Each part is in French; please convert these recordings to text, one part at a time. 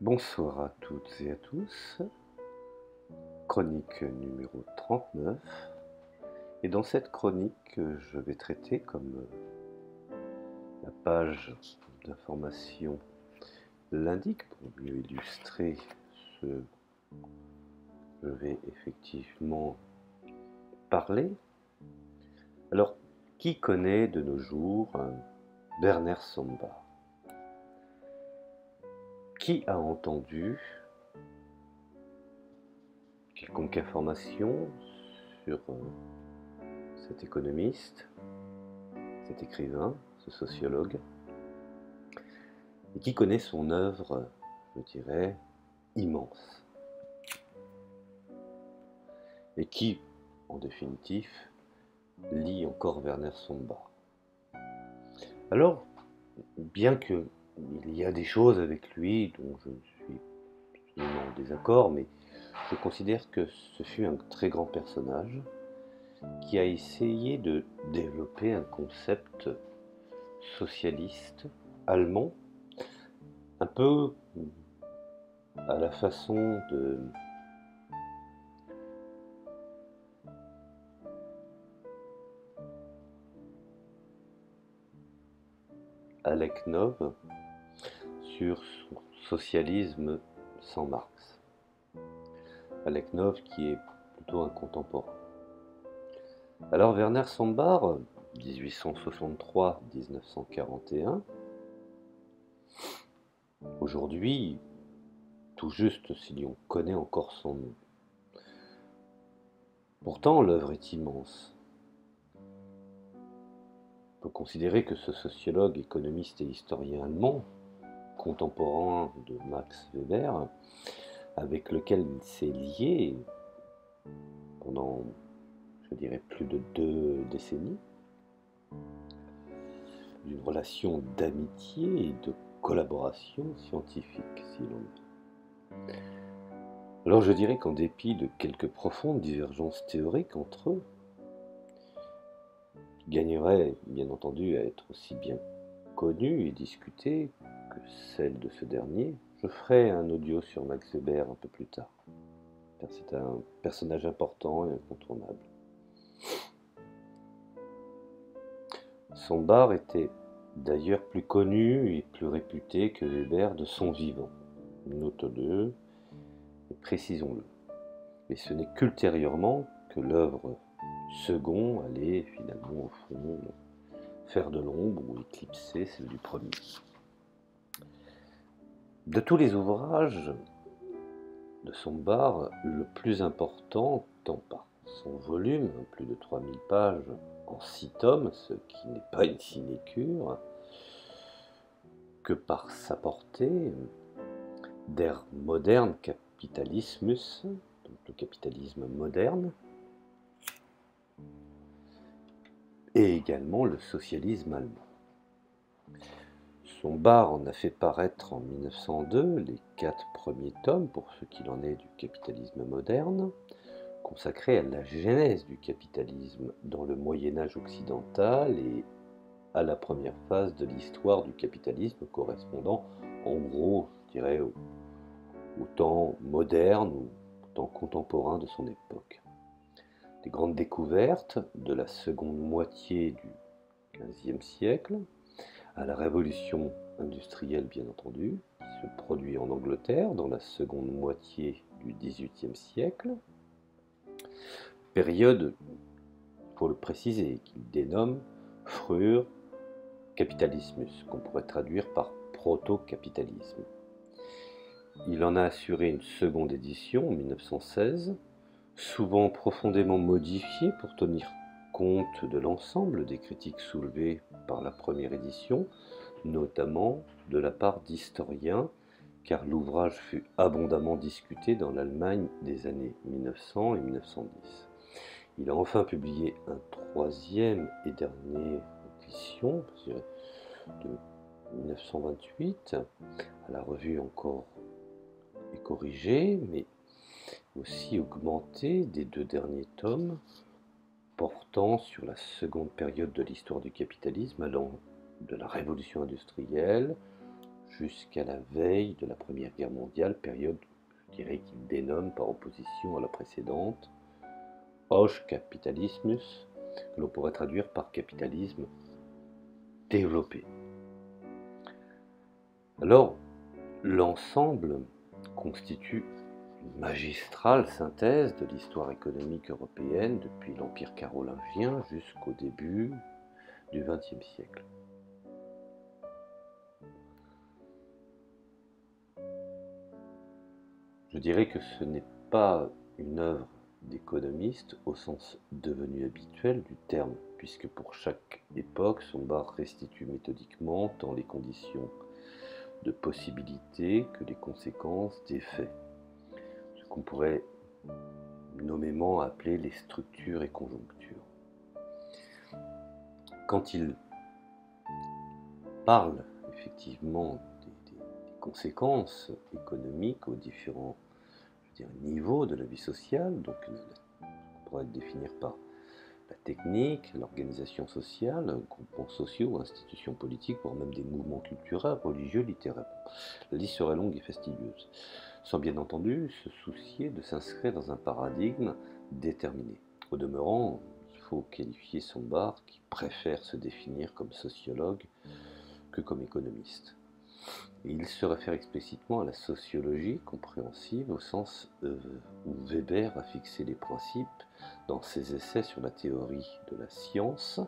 Bonsoir à toutes et à tous, chronique numéro 39. Et dans cette chronique, je vais traiter, comme la page d'information l'indique, pour mieux illustrer ce que je vais effectivement parler. Alors, qui connaît de nos jours Werner Sombart? Qui a entendu quelconque information sur cet économiste, cet écrivain, ce sociologue, et qui connaît son œuvre, je dirais, immense, et qui, en définitive, lit encore Werner Sombart. Alors, bien qu'il y a des choses avec lui dont je suis absolument en désaccord, mais je considère que ce fut un très grand personnage qui a essayé de développer un concept socialiste allemand, un peu à la façon de Aleknov sur son socialisme sans Marx. Aleknov qui est plutôt un contemporain. Alors Werner Sombart, 1863-1941, aujourd'hui, tout juste si l'on connaît encore son nom. Pourtant, l'œuvre est immense. On peut considérer que ce sociologue, économiste et historien allemand, contemporain de Max Weber, avec lequel il s'est lié pendant, je dirais, plus de 2 décennies, d'une relation d'amitié et de collaboration scientifique, si l'on veut. Alors je dirais qu'en dépit de quelques profondes divergences théoriques entre eux, qui gagneraient bien entendu à être aussi bien connues et discutées que celles de ce dernier, je ferai un audio sur Max Weber un peu plus tard, car c'est un personnage important et incontournable. Sombart était d'ailleurs plus connu et plus réputé que Weber de son vivant, notons-le et précisons-le. Mais ce n'est qu'ultérieurement que l'œuvre du second allait finalement au fond faire de l'ombre ou éclipser celle du premier. De tous les ouvrages de Sombart, le plus important, tant par son volume, plus de 3000 pages en 6 tomes, ce qui n'est pas une sinécure, que par sa portée, Der moderne Kapitalismus, donc le capitalisme moderne, et également le socialisme allemand. Sombart en a fait paraître en 1902 les 4 premiers tomes, pour ce qu'il en est du capitalisme moderne, consacrés à la genèse du capitalisme dans le Moyen-Âge occidental et à la première phase de l'histoire du capitalisme correspondant en gros, je dirais, au temps moderne ou au temps contemporain de son époque. Des grandes découvertes de la seconde moitié du XVe siècle à la révolution industrielle bien entendu, qui se produit en Angleterre dans la seconde moitié du XVIIIe siècle, période, il faut le préciser, qu'il dénomme Früher Kapitalismus, qu'on pourrait traduire par proto-capitalisme. Il en a assuré une seconde édition en 1916, souvent profondément modifiée pour tenir compte de l'ensemble des critiques soulevées par la première édition, notamment de la part d'historiens, car l'ouvrage fut abondamment discuté dans l'Allemagne des années 1900 et 1910. Il a enfin publié un troisième et dernier édition, je dirais, de 1928, à la revue encore et corrigée, mais aussi augmentée des 2 derniers tomes, portant sur la seconde période de l'histoire du capitalisme, allant de la révolution industrielle jusqu'à la veille de la Première Guerre mondiale, période, je dirais, qu'il dénomme par opposition à la précédente, Hoc Capitalismus, que l'on pourrait traduire par capitalisme développé. Alors, l'ensemble constitue une magistrale synthèse de l'histoire économique européenne depuis l'Empire carolingien jusqu'au début du XXe siècle. Je dirais que ce n'est pas une œuvre d'économiste au sens devenu habituel du terme, puisque pour chaque époque, Sombart restitue méthodiquement tant les conditions de possibilité que les conséquences des faits, ce qu'on pourrait nommément appeler les structures et conjonctures. Quand il parle effectivement des conséquences économiques aux différents niveaux de la vie sociale, donc on pourrait le définir par la technique, l'organisation sociale, groupements sociaux, institutions politiques, voire même des mouvements culturels, religieux, littéraires. La liste serait longue et fastidieuse, sans bien entendu se soucier de s'inscrire dans un paradigme déterminé. Au demeurant, il faut qualifier Sombart, qui préfère se définir comme sociologue que comme économiste. Et il se réfère explicitement à la sociologie compréhensive au sens où Weber a fixé les principes dans ses essais sur la théorie de la science,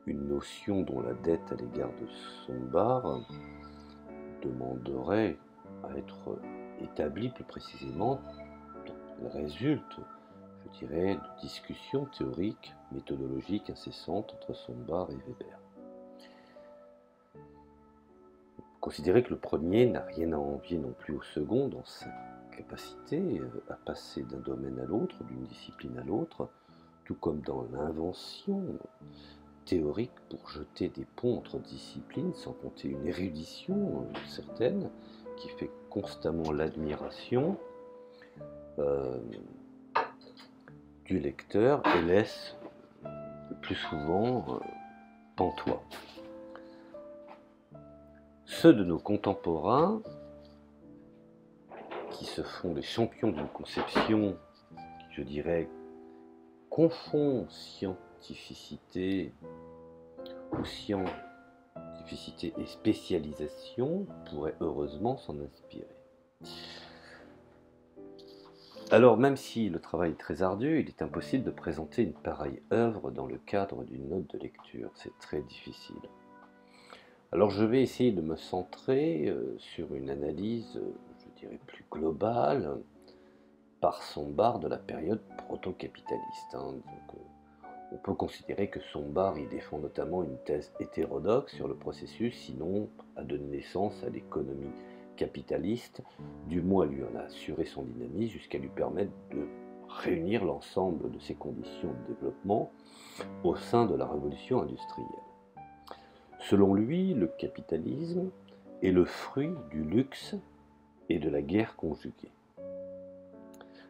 une notion dont la dette à l'égard de Sombart demanderait à être établie plus précisément. Elle résulte, je dirais, de discussions théoriques, méthodologiques incessantes entre Sombart et Weber. Considérer que le premier n'a rien à envier non plus au second dans sa capacité à passer d'un domaine à l'autre, d'une discipline à l'autre, tout comme dans l'invention théorique pour jeter des ponts entre disciplines, sans compter une érudition certaine qui fait constamment l'admiration du lecteur et laisse le plus souvent pantois. Ceux de nos contemporains qui se font les champions d'une conception qui, je dirais, confond scientificité ou scientificité et spécialisation pourraient heureusement s'en inspirer. Alors, même si le travail est très ardu, il est impossible de présenter une pareille œuvre dans le cadre d'une note de lecture. C'est très difficile. Alors je vais essayer de me centrer sur une analyse, je dirais, plus globale par Sombart de la période proto-capitaliste. On peut considérer que Sombart y défend notamment une thèse hétérodoxe sur le processus, sinon a donné naissance à l'économie capitaliste, du moins lui en a assuré son dynamisme jusqu'à lui permettre de réunir l'ensemble de ses conditions de développement au sein de la révolution industrielle. Selon lui, le capitalisme est le fruit du luxe et de la guerre conjuguée.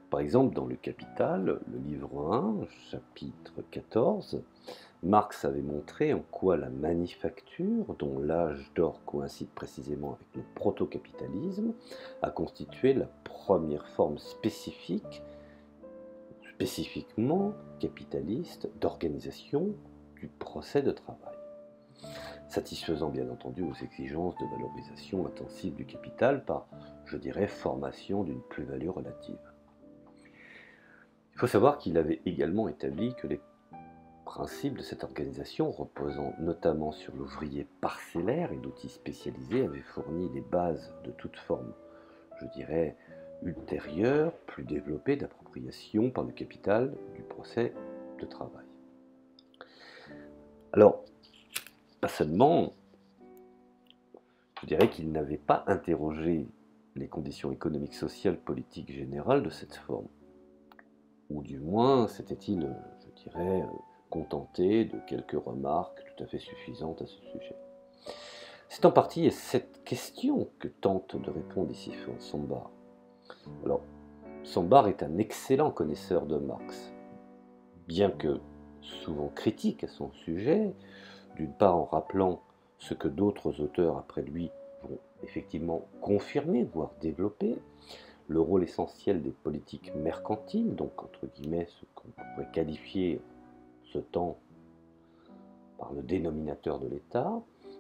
Par exemple, dans Le Capital, le livre 1, chapitre 14, Marx avait montré en quoi la manufacture, dont l'âge d'or coïncide précisément avec le proto-capitalisme, a constitué la première forme spécifiquement capitaliste d'organisation du procès de travail, satisfaisant bien entendu aux exigences de valorisation intensive du capital par, je dirais, formation d'une plus-value relative. Il faut savoir qu'il avait également établi que les principes de cette organisation, reposant notamment sur l'ouvrier parcellaire et d'outils spécialisés, avaient fourni les bases de toute forme, je dirais, ultérieure, plus développée d'appropriation par le capital du procès de travail. Alors, pas seulement, je dirais qu'il n'avait pas interrogé les conditions économiques, sociales, politiques générales de cette forme. Ou du moins, s'était-il, je dirais, contenté de quelques remarques tout à fait suffisantes à ce sujet. C'est en partie cette question que tente de répondre ici Sombart. Alors, Sombart est un excellent connaisseur de Marx, bien que souvent critique à son sujet, d'une part en rappelant ce que d'autres auteurs après lui vont effectivement confirmer, voire développer, le rôle essentiel des politiques mercantiles, donc entre guillemets ce qu'on pourrait qualifier ce temps par le dénominateur de l'État,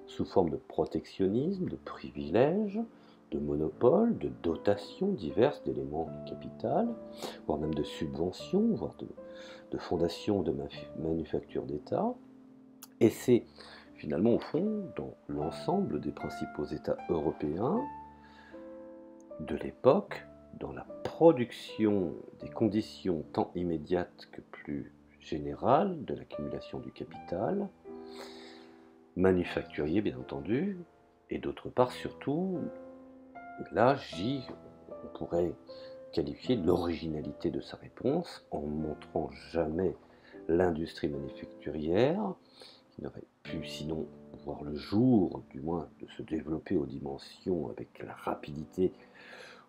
sous forme de protectionnisme, de privilèges, de monopoles, de dotations diverses d'éléments du capital, voire même de subventions, voire de fondations de manufactures d'État. Et c'est finalement au fond, dans l'ensemble des principaux États européens de l'époque, dans la production des conditions tant immédiates que plus générales de l'accumulation du capital, manufacturier bien entendu, et d'autre part surtout, là on pourrait qualifier l'originalité de sa réponse en montrant jamais l'industrie manufacturière, qui n'aurait pu sinon voir le jour, du moins de se développer aux dimensions avec la rapidité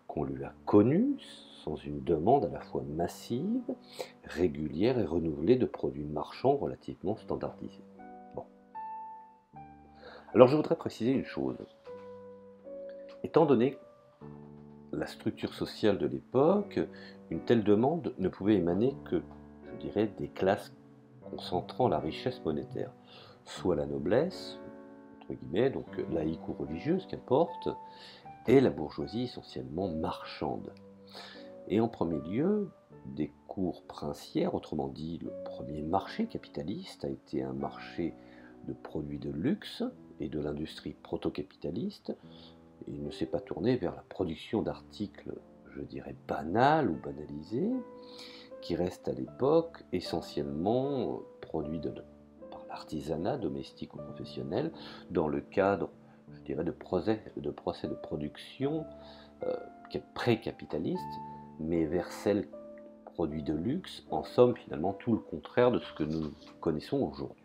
qu'on lui a connue, sans une demande à la fois massive, régulière et renouvelée de produits marchands relativement standardisés. Bon. Alors je voudrais préciser une chose. Étant donné la structure sociale de l'époque, une telle demande ne pouvait émaner que, je dirais, des classes concentrant la richesse monétaire, soit la noblesse, entre guillemets, donc laïque ou religieuse, qu'importe, et la bourgeoisie essentiellement marchande. Et en premier lieu, des cours princières, autrement dit le premier marché capitaliste a été un marché de produits de luxe et de l'industrie proto-capitaliste. Il ne s'est pas tourné vers la production d'articles, je dirais, banals ou banalisés, qui restent à l'époque essentiellement produits par l'artisanat domestique ou professionnel, dans le cadre, je dirais, de procès de production pré-capitaliste, mais vers celles produits de luxe, en somme finalement tout le contraire de ce que nous connaissons aujourd'hui.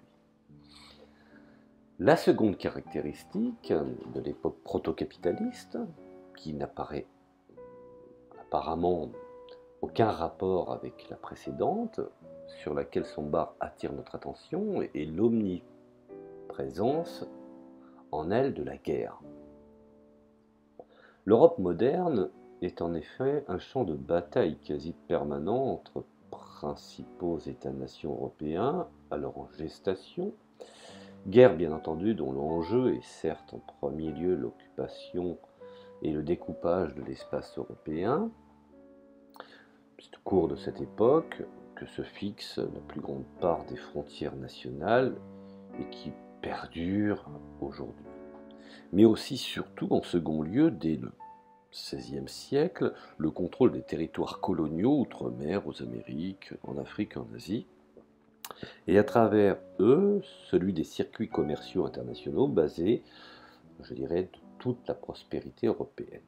La seconde caractéristique de l'époque proto-capitaliste, qui n'apparaît apparemment aucun rapport avec la précédente, sur laquelle son bar attire notre attention, est l'omniprésence en elle de la guerre. L'Europe moderne est en effet un champ de bataille quasi permanent entre principaux États-nations européens, alors en gestation, guerre bien entendu dont l'enjeu est certes en premier lieu l'occupation et le découpage de l'espace européen. C'est au cours de cette époque que se fixe la plus grande part des frontières nationales et qui perdure aujourd'hui. Mais aussi surtout en second lieu dès le XVIe siècle, le contrôle des territoires coloniaux outre-mer, aux Amériques, en Afrique, en Asie, et à travers eux, celui des circuits commerciaux internationaux basés, je dirais, de toute la prospérité européenne.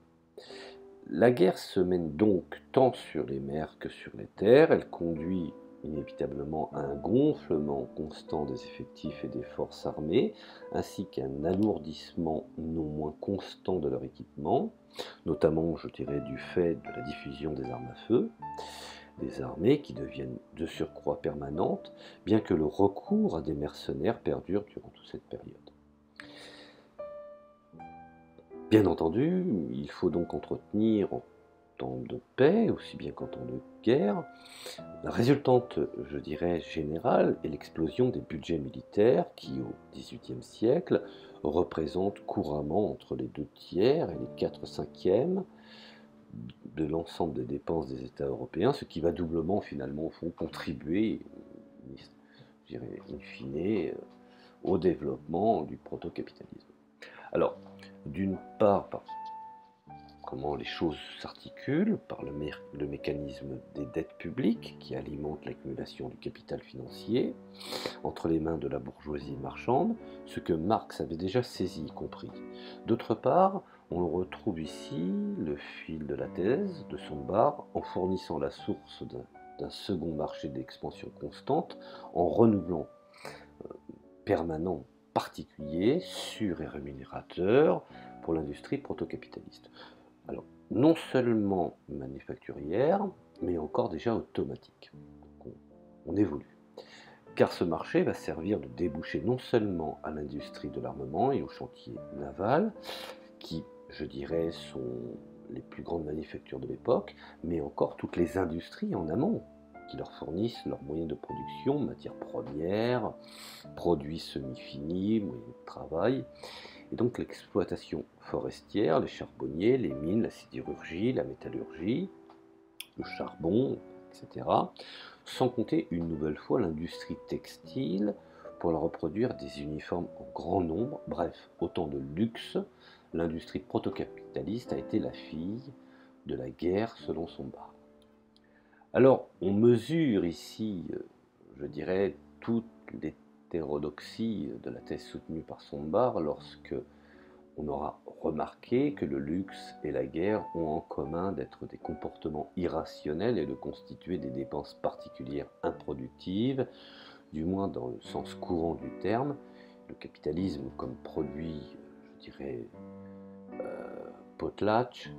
La guerre se mène donc tant sur les mers que sur les terres, elle conduit inévitablement à un gonflement constant des effectifs et des forces armées, ainsi qu'à un alourdissement non moins constant de leur équipement, notamment, je dirais, du fait de la diffusion des armes à feu, des armées qui deviennent de surcroît permanentes, bien que le recours à des mercenaires perdure durant toute cette période. Bien entendu, il faut donc entretenir en temps de paix, aussi bien qu'en temps de guerre. La résultante, je dirais, générale est l'explosion des budgets militaires qui, au XVIIIe siècle, représentent couramment entre les 2 tiers et les 4/5 de l'ensemble des dépenses des États européens, ce qui va doublement, finalement, au fond, contribuer, je dirais, in fine, au développement du proto-capitalisme. Alors, d'une part, par comment les choses s'articulent, par le mécanisme des dettes publiques qui alimentent l'accumulation du capital financier entre les mains de la bourgeoisie marchande, ce que Marx avait déjà saisi, compris. D'autre part, on retrouve ici le fil de la thèse de son bar en fournissant la source d'un second marché d'expansion constante, en renouvelant permanent particulier, sûr et rémunérateur pour l'industrie proto-capitaliste. Alors, non seulement manufacturière, mais encore déjà automatique. Donc on évolue. car ce marché va servir de débouché non seulement à l'industrie de l'armement et aux chantiers navals, qui, je dirais, sont les plus grandes manufactures de l'époque, mais encore toutes les industries en amont, qui leur fournissent leurs moyens de production, matières premières, produits semi-finis, moyens de travail. Et donc l'exploitation forestière, les charbonniers, les mines, la sidérurgie, la métallurgie, le charbon, etc. Sans compter une nouvelle fois l'industrie textile pour leur reproduire des uniformes en grand nombre. Bref, autant de luxe. L'industrie proto-capitaliste a été la fille de la guerre selon son bar. Alors, on mesure ici, je dirais, toute l'hétérodoxie de la thèse soutenue par Sombart lorsque on aura remarqué que le luxe et la guerre ont en commun d'être des comportements irrationnels et de constituer des dépenses particulières improductives, du moins dans le sens courant du terme. Le capitalisme comme produit, je dirais, potlatch,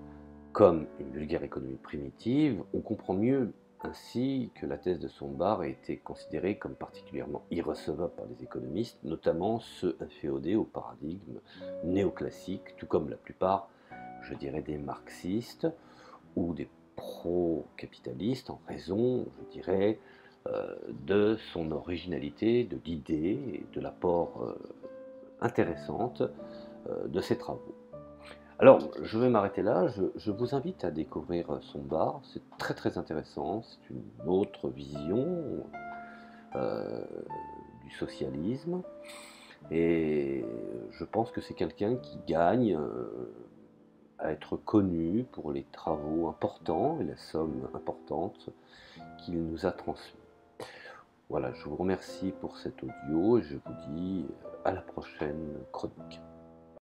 comme une vulgaire économie primitive, on comprend mieux ainsi que la thèse de Sombart a été considérée comme particulièrement irrecevable par les économistes, notamment ceux inféodés au paradigme néoclassique, tout comme la plupart, je dirais, des marxistes ou des pro-capitalistes, en raison, je dirais, de son originalité, de l'idée et de l'apport intéressante de ses travaux. Alors, je vais m'arrêter là. Je vous invite à découvrir Sombart. C'est très très intéressant. C'est une autre vision euh, du socialisme. Et je pense que c'est quelqu'un qui gagne à être connu pour les travaux importants et la somme importante qu'il nous a transmis. Voilà, je vous remercie pour cet audio et je vous dis à la prochaine chronique.